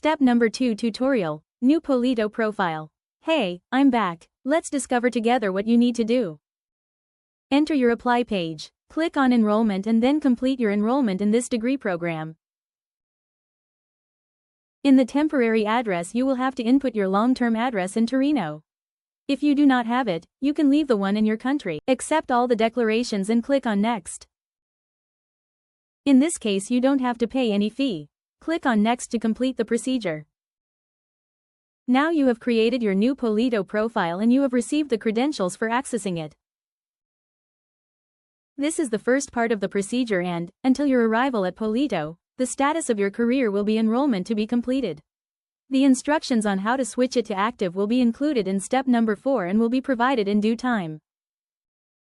Step number 2 tutorial, new PoliTo profile. Hey, I'm back. Let's discover together what you need to do. Enter your apply page, click on enrollment and then complete your enrollment in this degree program. In the temporary address you will have to input your long-term address in Torino. If you do not have it, you can leave the one in your country. Accept all the declarations and click on Next. In this case you don't have to pay any fee. Click on Next to complete the procedure. Now you have created your new PoliTo profile and you have received the credentials for accessing it. This is the first part of the procedure and, until your arrival at PoliTo, the status of your career will be enrollment to be completed. The instructions on how to switch it to active will be included in step number 4 and will be provided in due time.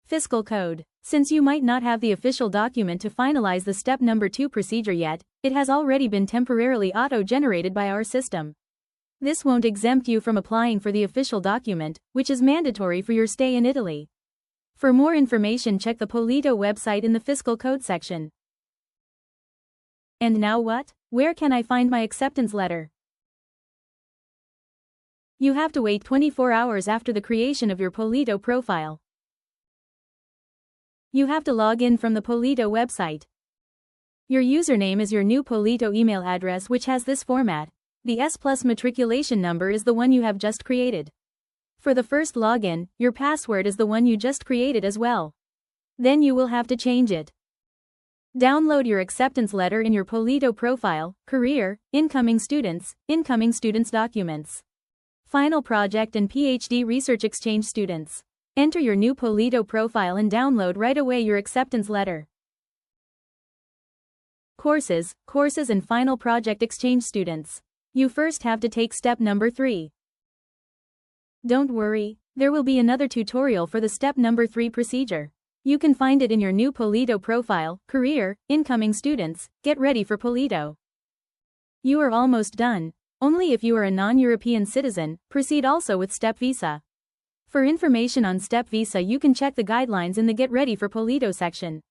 Fiscal code. Since you might not have the official document to finalize the step number 2 procedure yet, it has already been temporarily auto-generated by our system. This won't exempt you from applying for the official document, which is mandatory for your stay in Italy. For more information check the PoliTo website in the fiscal code section. And now what? Where can I find my acceptance letter? You have to wait 24 hours after the creation of your PoliTo profile. You have to log in from the PoliTo website. Your username is your new PoliTo email address which has this format. The S+ matriculation number is the one you have just created. For the first login, your password is the one you just created as well. Then you will have to change it. Download your acceptance letter in your PoliTo profile, career, incoming students documents. Final project and PhD research exchange students. Enter your new PoliTo profile and download right away your acceptance letter. Courses and final project exchange students. You first have to take step number 3. Don't worry, there will be another tutorial for the step number 3 procedure. You can find it in your new PoliTo profile, career, incoming students, get ready for PoliTo. You are almost done. Only if you are a non-European citizen, proceed also with step visa. For information on step visa you can check the guidelines in the Get Ready for PoliTo section.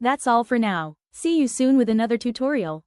That's all for now. See you soon with another tutorial.